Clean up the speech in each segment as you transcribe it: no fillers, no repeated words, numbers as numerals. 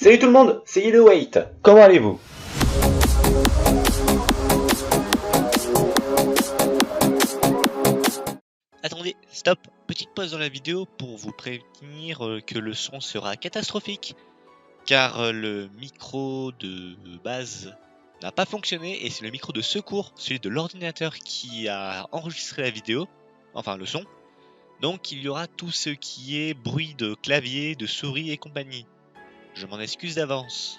Salut tout le monde, c'est Yellowweight. Comment allez-vous? Attendez, stop, petite pause dans la vidéo pour vous prévenir que le son sera catastrophique, car le micro de base n'a pas fonctionné et c'est le micro de secours, celui de l'ordinateur qui a enregistré la vidéo, enfin le son. Donc il y aura tout ce qui est bruit de clavier, de souris et compagnie. Je m'en excuse d'avance.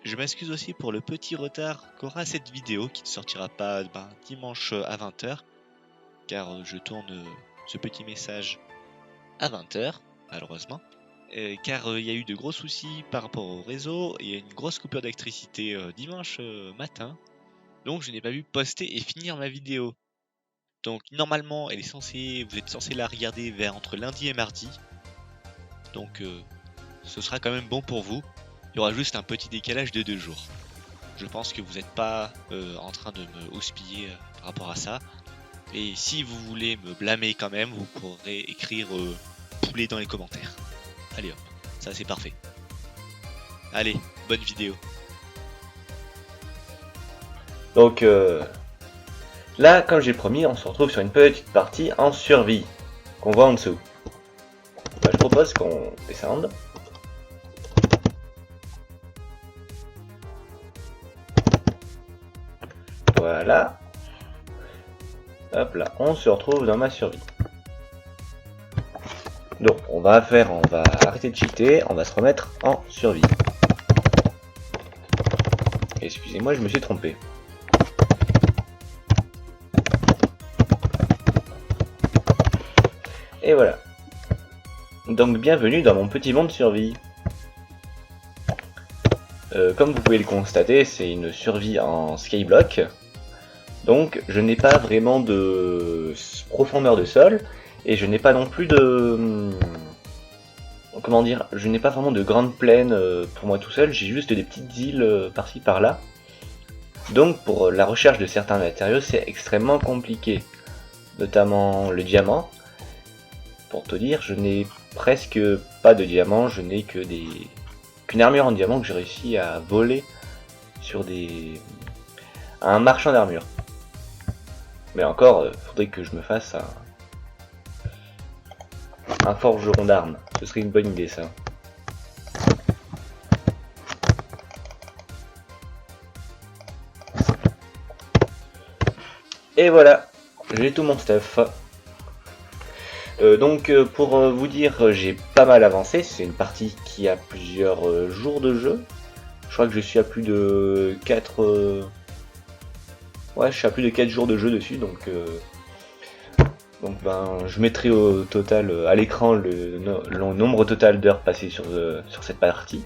Je m'excuse aussi pour le petit retard qu'aura cette vidéo qui ne sortira pas dimanche à 20 h, car je tourne ce petit message à 20 h, malheureusement, car il y a eu de gros soucis par rapport au réseau, et il y a une grosse coupure d'électricité dimanche matin, donc je n'ai pas pu poster et finir ma vidéo. Donc normalement vous êtes censé la regarder vers entre lundi et mardi, donc ce sera quand même bon pour vous. Il y aura juste un petit décalage de 2 jours. Je pense que vous n'êtes pas en train de me houspiller par rapport à ça. Et si vous voulez me blâmer quand même, vous pourrez écrire poulet dans les commentaires. Allez hop, ça c'est parfait. Allez, bonne vidéo. Donc là, comme j'ai promis, on se retrouve sur une petite partie en survie qu'on voit en dessous. Bah, je propose qu'on descende. Voilà. Hop là, on se retrouve dans ma survie. Donc on va arrêter de cheater, on va se remettre en survie. Excusez-moi, je me suis trompé. Et voilà. Donc bienvenue dans mon petit monde survie. Comme vous pouvez le constater, c'est une survie en skyblock. Donc je n'ai pas vraiment de profondeur de sol. Et je n'ai pas non plus de... Comment dire? Je n'ai pas vraiment de grandes plaines pour moi tout seul. J'ai juste des petites îles par-ci par-là. Donc pour la recherche de certains matériaux, c'est extrêmement compliqué. Notamment le diamant. Pour te dire, je n'ai presque pas de diamant. Je n'ai que qu'une armure en diamant que j'ai réussi à voler sur un marchand d'armure. Mais encore, faudrait que je me fasse un forgeron d'armes. Ce serait une bonne idée ça. Et voilà, j'ai tout mon stuff. Donc pour vous dire, j'ai pas mal avancé. C'est une partie qui a plusieurs jours de jeu. Je crois que je suis à plus de 4... Ouais, je suis à plus de 4 jours de jeu dessus, donc je mettrai au total à l'écran le nombre total d'heures passées sur cette partie.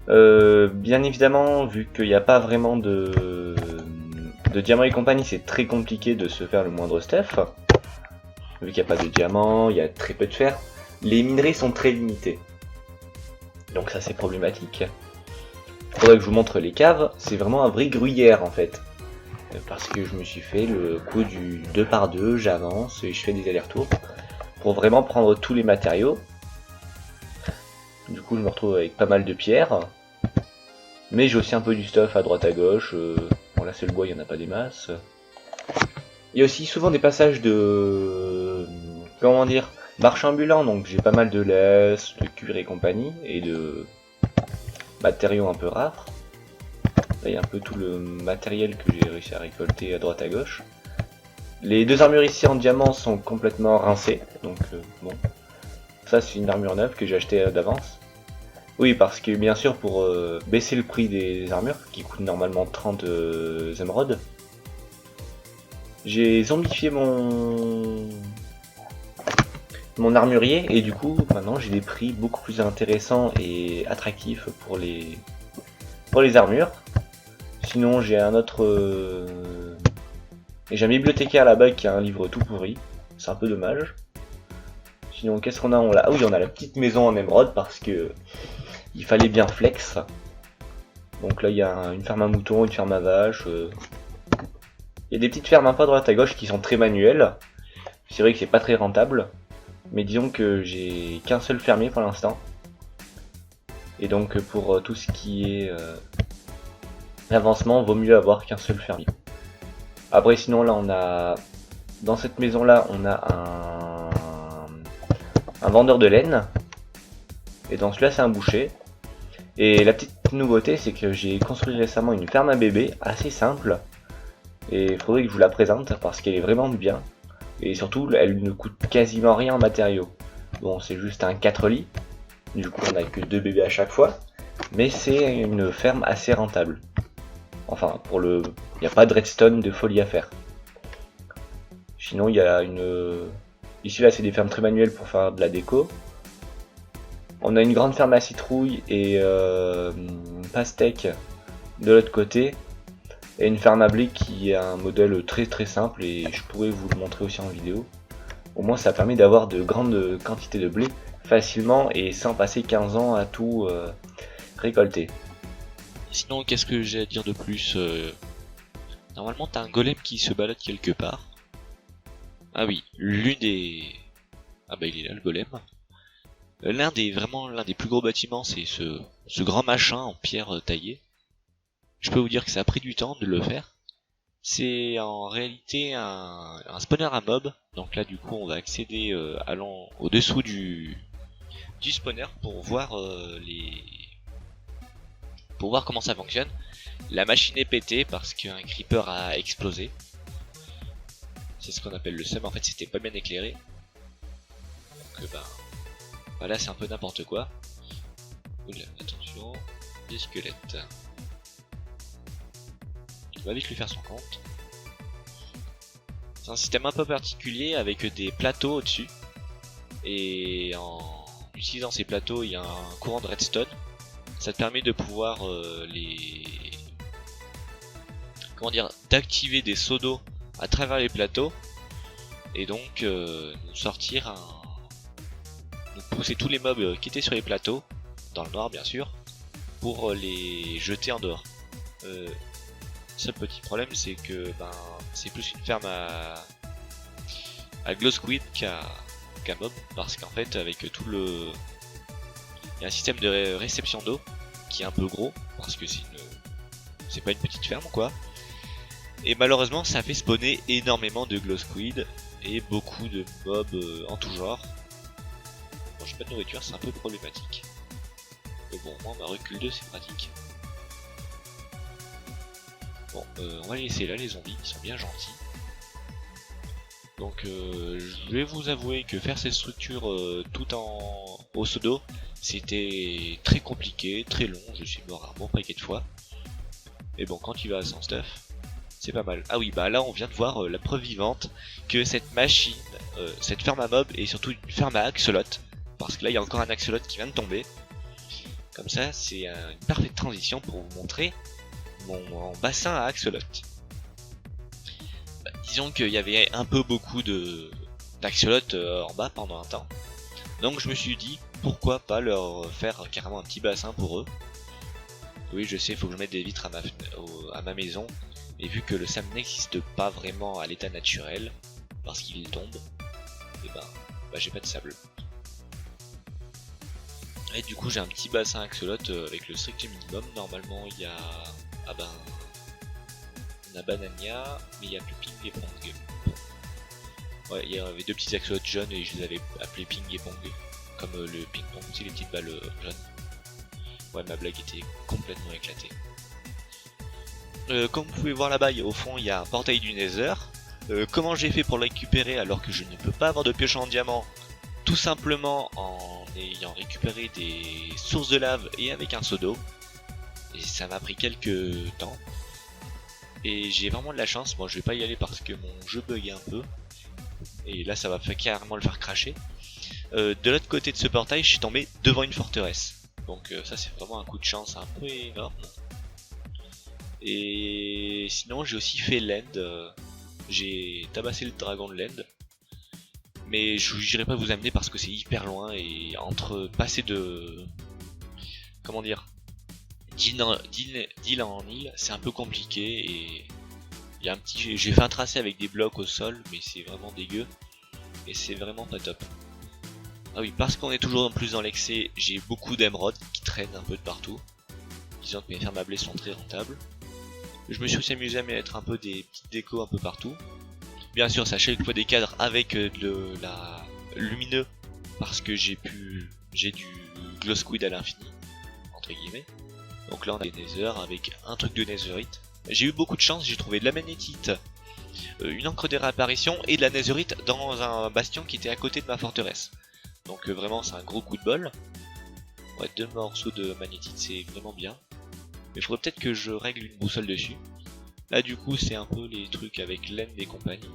Bien évidemment, vu qu'il n'y a pas vraiment de diamants et compagnie, c'est très compliqué de se faire le moindre stuff. Vu qu'il n'y a pas de diamants, il y a très peu de fer, les minerais sont très limités. Donc ça c'est problématique. Faudrait que je vous montre les caves, c'est vraiment un vrai gruyère en fait. Parce que je me suis fait le coup du 2x2, j'avance et je fais des allers-retours pour vraiment prendre tous les matériaux. Du coup je me retrouve avec pas mal de pierres. Mais j'ai aussi un peu du stuff à droite à gauche. Bon là c'est le bois, il n'y en a pas des masses. Il y a aussi souvent des passages de... Comment dire, marche ambulant, donc j'ai pas mal de laisse, de cuir et compagnie, et de matériaux un peu rares. Là il y a un peu tout le matériel que j'ai réussi à récolter à droite à gauche. Les deux armures ici en diamant sont complètement rincées, donc bon. Ça c'est une armure neuve que j'ai achetée d'avance. Oui, parce que bien sûr pour baisser le prix des armures, qui coûtent normalement 30 émeraudes, j'ai zombifié mon armurier et du coup maintenant j'ai des prix beaucoup plus intéressants et attractifs pour les armures. Sinon j'ai un autre j'ai un bibliothécaire là-bas qui a un livre tout pourri, c'est un peu dommage. Sinon qu'est-ce qu'on a? Ah oui, on a la petite maison en émeraude parce que il fallait bien flex. Donc là il y a une ferme à moutons, une ferme à vaches. Il y a des petites fermes un peu à droite à gauche qui sont très manuelles. C'est vrai que c'est pas très rentable. Mais disons que j'ai qu'un seul fermier pour l'instant. Et donc pour tout ce qui est avancement, vaut mieux avoir qu'un seul fermier. Après sinon là on a, dans cette maison là on a un vendeur de laine. Et dans celui-là c'est un boucher. Et la petite nouveauté c'est que j'ai construit récemment une ferme à bébé assez simple. Et il faudrait que je vous la présente parce qu'elle est vraiment bien. Et surtout elle ne coûte quasiment rien en matériaux. Bon c'est juste un 4 lits. Du coup on a que 2 bébés à chaque fois. Mais c'est une ferme assez rentable. Enfin pour le... il n'y a pas de redstone de folie à faire. Sinon il y a une... Ici là c'est des fermes très manuelles pour faire de la déco. On a une grande ferme à citrouille et pastèque de l'autre côté. Et une ferme à blé qui est un modèle très très simple et je pourrais vous le montrer aussi en vidéo. Au moins ça permet d'avoir de grandes quantités de blé facilement et sans passer 15 ans à tout récolter. Sinon, qu'est-ce que j'ai à dire de plus? Normalement, t'as un golem qui se balade quelque part. Ah oui, l'une des... Ah bah il est là, le golem. L'un des plus gros bâtiments, c'est ce grand machin en pierre taillée. Je peux vous dire que ça a pris du temps de le faire. C'est en réalité un spawner à mob. Donc là, du coup, on va accéder allant au-dessous du spawner pour voir pour voir comment ça fonctionne. La machine est pétée parce qu'un creeper a explosé. C'est ce qu'on appelle le seum. En fait, c'était pas bien éclairé. Donc bah là, c'est un peu n'importe quoi. Oula, attention, des squelettes. On va vite lui faire son compte. C'est un système un peu particulier avec des plateaux au-dessus. Et en utilisant ces plateaux, il y a un courant de redstone. Ça te permet de pouvoir d'activer des seaux d'eau à travers les plateaux. Et donc nous sortir nous pousser tous les mobs qui étaient sur les plateaux, dans le noir bien sûr, pour les jeter en dehors. Seul petit problème c'est que c'est plus une ferme à glow squid qu'à mob, parce qu'en fait avec tout le... il y a un système de réception d'eau qui est un peu gros, parce que c'est pas une petite ferme quoi. Et malheureusement ça fait spawner énormément de glow squid et beaucoup de mobs en tout genre. Bon, j'ai pas de nourriture, c'est un peu problématique. Mais bon, moi ma recul 2 c'est pratique. Bon, on va les laisser là les zombies, ils sont bien gentils. Donc je vais vous avouer que faire cette structure tout au pseudo, c'était très compliqué, très long, je suis mort un bon paquet de fois. Mais bon, quand tu vas sans stuff, c'est pas mal. Ah oui, bah là on vient de voir la preuve vivante que cette machine, cette ferme à mob et surtout une ferme à axolot, parce que là il y a encore un axolot qui vient de tomber. Comme ça, c'est une parfaite transition pour vous montrer mon bassin à axolot. Disons qu'il y avait un peu beaucoup d'axolotes en bas pendant un temps. Donc je me suis dit, pourquoi pas leur faire carrément un petit bassin pour eux. Oui, je sais, il faut que je mette des vitres à ma maison. Mais vu que le sable n'existe pas vraiment à l'état naturel, parce qu'il tombe, et j'ai pas de sable. Et du coup j'ai un petit bassin axolot avec le strict minimum. Normalement il y a... on a Banania, mais il y a plus Ping et Pong. Ouais, il y avait deux petits axolotes jaunes et je les avais appelés Ping et Pong. Comme le ping-pong, tu sais, les petites balles jaunes. Ouais, ma blague était complètement éclatée. Comme vous pouvez voir là-bas, au fond, il y a un portail du Nether. Comment j'ai fait pour le récupérer alors que je ne peux pas avoir de pioche en diamant? Tout simplement en ayant récupéré des sources de lave et avec un seau d'eau. Et ça m'a pris quelques temps. Et j'ai vraiment de la chance. Bon, je vais pas y aller parce que mon jeu bug un peu. Et là, ça va carrément le faire cracher. De l'autre côté de ce portail, je suis tombé devant une forteresse. Donc ça, c'est vraiment un coup de chance un peu énorme. Et sinon, j'ai aussi fait l'end. J'ai tabassé le dragon de l'end. Mais je n'irai pas vous amener parce que c'est hyper loin. Et entre passer de... comment dire, d'île en île, c'est un peu compliqué. Et il y a un petit... j'ai fait un tracé avec des blocs au sol, mais c'est vraiment dégueu. Et c'est vraiment pas top. Ah oui, parce qu'on est toujours en plus dans l'excès, j'ai beaucoup d'émeraudes qui traînent traînent un peu de partout, disant que mes fermes à blé sont très rentables. Je me suis aussi amusé à mettre un peu des petites décos un peu partout. Bien sûr, sachez qu'il faut des cadres avec de la lumineux, parce que j'ai du glow squid à l'infini, entre guillemets. Donc là on a des nether avec un truc de netherite. J'ai eu beaucoup de chance, j'ai trouvé de la magnétite, une encre de réapparition et de la netherite dans un bastion qui était à côté de ma forteresse. Donc vraiment c'est un gros coup de bol. Ouais, 2 morceaux de magnétite c'est vraiment bien. Mais il faudrait peut-être que je règle une boussole dessus. Là du coup c'est un peu les trucs avec l'aine des compagnies.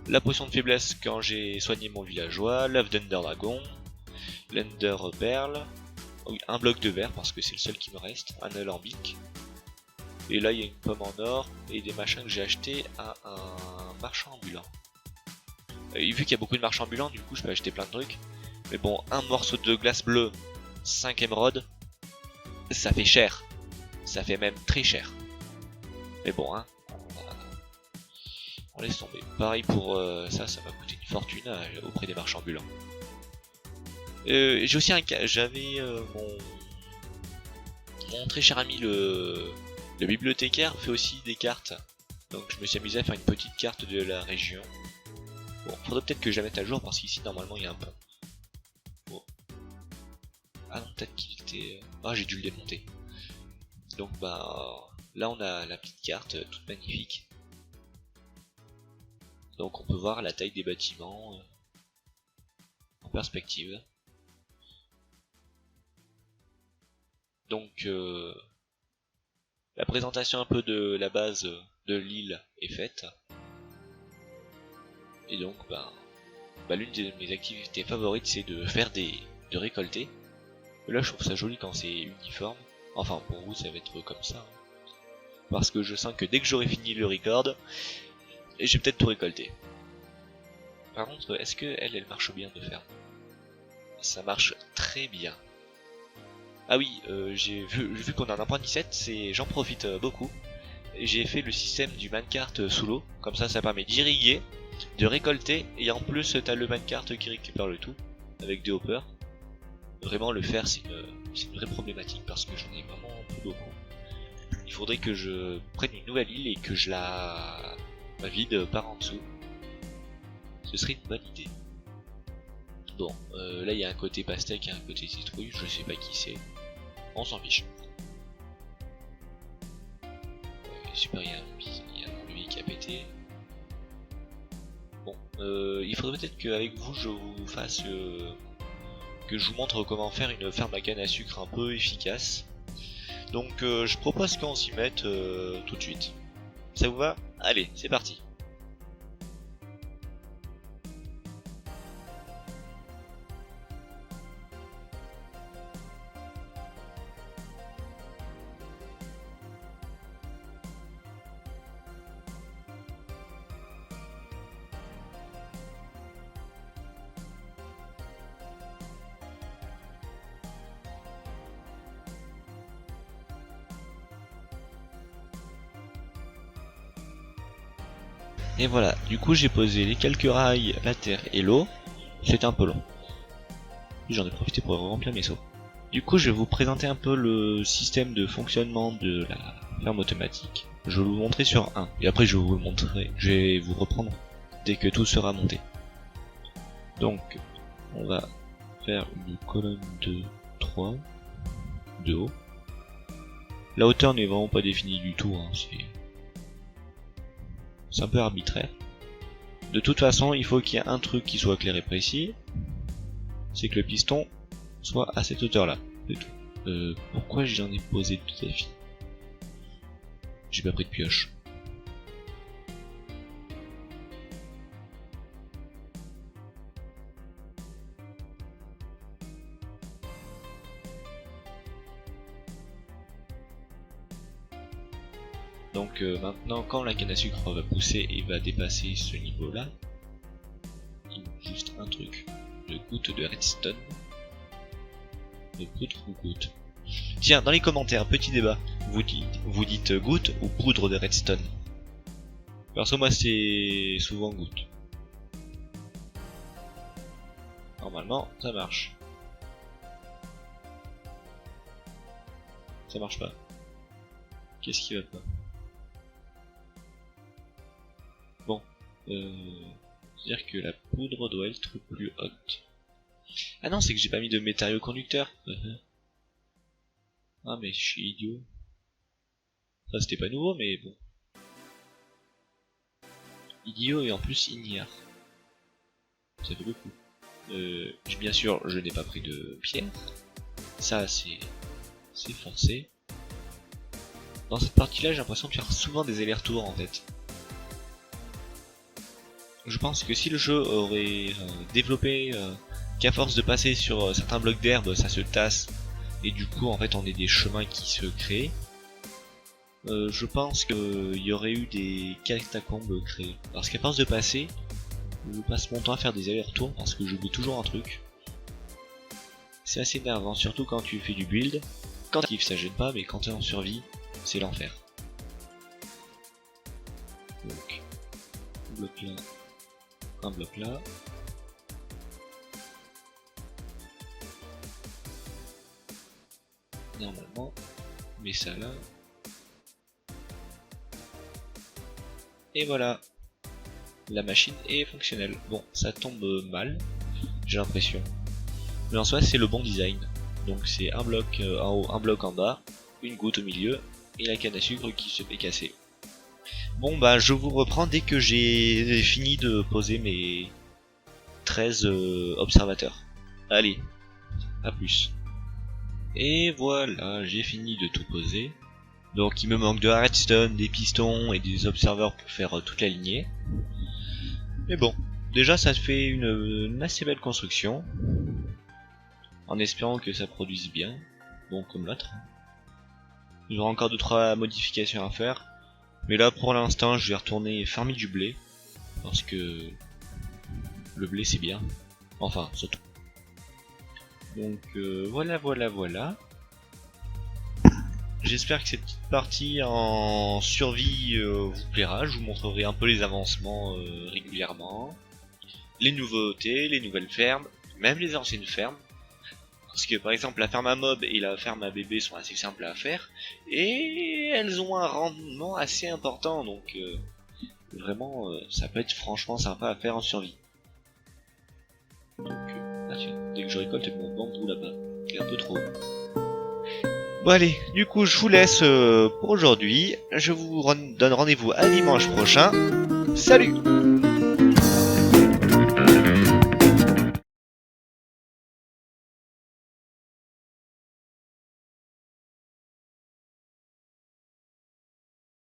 La potion de faiblesse quand j'ai soigné mon villageois, l'œuf d'Ender Dragon, l'Ender Pearl, un bloc de verre parce que c'est le seul qui me reste, un alambic. Et là il y a une pomme en or et des machins que j'ai acheté à un marchand ambulant. Et vu qu'il y a beaucoup de marchands ambulants, du coup je peux acheter plein de trucs. Mais bon, un morceau de glace bleue, 5 émeraudes, ça fait cher. Ça fait même très cher. Mais bon, hein, on laisse tomber. Pareil pour ça m'a coûté une fortune auprès des marchands ambulants. J'ai aussi j'avais mon très cher ami le bibliothécaire fait aussi des cartes. Donc je me suis amusé à faire une petite carte de la région. Bon, faudrait peut-être que je la mette à jour parce qu'ici normalement il y a un pont. Bon. Ah non, peut-être qu'il était... Ah, j'ai dû le démonter. Donc bah là on a la petite carte toute magnifique. Donc on peut voir la taille des bâtiments en perspective. Donc la présentation un peu de la base de l'île est faite. Et donc l'une de mes activités favorites c'est de faire de récolter. Là je trouve ça joli quand c'est uniforme. Enfin pour vous ça va être comme ça. Hein. Parce que je sens que dès que j'aurai fini le record, j'ai peut-être tout récolté. Par contre, est-ce que elle marche bien de ferme? Ça marche très bien. Ah oui, j'ai vu qu'on a un 1.17, j'en profite beaucoup. J'ai fait le système du minecart sous l'eau, comme ça permet d'irriguer, de récolter, et en plus t'as le minecart qui récupère le tout, avec des hoppers. Vraiment le faire c'est une vraie problématique parce que j'en ai vraiment plus beaucoup. Il faudrait que je prenne une nouvelle île et que je la vide par en dessous. Ce serait une bonne idée. Bon, là il y a un côté pastèque et un côté citrouille, je sais pas qui c'est. On s'en fiche. Super, il y a un lui qui a pété. Bon, il faudrait peut-être qu'avec vous je vous fasse... que je vous montre comment faire une ferme à canne à sucre un peu efficace. Donc je propose qu'on s'y mette tout de suite. Ça vous va? Allez, c'est parti. Et voilà, du coup j'ai posé les quelques rails, la terre et l'eau. C'était un peu long. J'en ai profité pour remplir mes seaux. Du coup je vais vous présenter un peu le système de fonctionnement de la ferme automatique. Je vais vous montrer sur 1, et après je vais vous le montrer, je vais vous reprendre dès que tout sera monté. Donc on va faire une colonne de 3 de haut. La hauteur n'est vraiment pas définie du tout, hein, c'est un peu arbitraire. De toute façon, il faut qu'il y ait un truc qui soit clair et précis. C'est que le piston soit à cette hauteur là. C'est tout. Pourquoi j'en ai posé tout à fait? J'ai pas pris de pioche. Donc maintenant quand la canne à sucre va pousser et va dépasser ce niveau là, il manque juste un truc, le goutte de redstone. De poudre ou goutte? Tiens, dans les commentaires, petit débat, vous dites goutte ou poudre de redstone? Parce que moi c'est souvent goutte. Normalement ça marche. Ça marche pas. Qu'est-ce qui va pas? Bon. C'est-à-dire que la poudre doit être plus haute. Ah non, c'est que j'ai pas mis de matériaux conducteurs. Ah mais je suis idiot. Ça c'était pas nouveau mais bon. Idiot et en plus ignare. Ça fait beaucoup. Bien sûr, je n'ai pas pris de pierre. Ça c'est forcé. Dans cette partie-là, j'ai l'impression de faire souvent des allers-retours en fait. Je pense que si le jeu aurait développé qu'à force de passer sur certains blocs d'herbe, ça se tasse et du coup en fait on a des chemins qui se créent. Je pense qu'il y aurait eu des catacombes créées. Parce qu'à force de passer, je passe mon temps à faire des allers-retours parce que j'oublie toujours un truc. C'est assez énervant, surtout quand tu fais du build. Quand t'arrives ça gêne pas, mais quand t'es en survie, c'est l'enfer. Donc, un bloc là, un bloc là. Normalement, mais ça là. Et voilà, la machine est fonctionnelle. Bon, ça tombe mal, j'ai l'impression. Mais en soi, c'est le bon design. Donc c'est un bloc en haut, un bloc en bas, une goutte au milieu, et la canne à sucre qui se fait casser. Bon bah je vous reprends dès que j'ai fini de poser mes 13 observateurs. Allez, à plus. Et voilà, j'ai fini de tout poser. Donc il me manque de la redstone, des pistons et des observeurs pour faire toute la lignée. Mais bon, déjà ça fait une assez belle construction. En espérant que ça produise bien. Bon comme l'autre. Il y aura encore 2-3 modifications à faire. Mais là pour l'instant je vais retourner farmer du blé. Parce que le blé c'est bien. Enfin surtout. Donc voilà. J'espère que cette petite partie en survie vous plaira, je vous montrerai un peu les avancements régulièrement, les nouveautés, les nouvelles fermes, même les anciennes fermes, parce que par exemple la ferme à mob et la ferme à bébé sont assez simples à faire, et elles ont un rendement assez important, donc vraiment ça peut être franchement sympa à faire en survie. Donc dès que je récolte mon bambou là-bas, qui est un peu trop haut. Bon allez, du coup je vous laisse pour aujourd'hui, je vous donne rendez-vous à dimanche prochain, salut!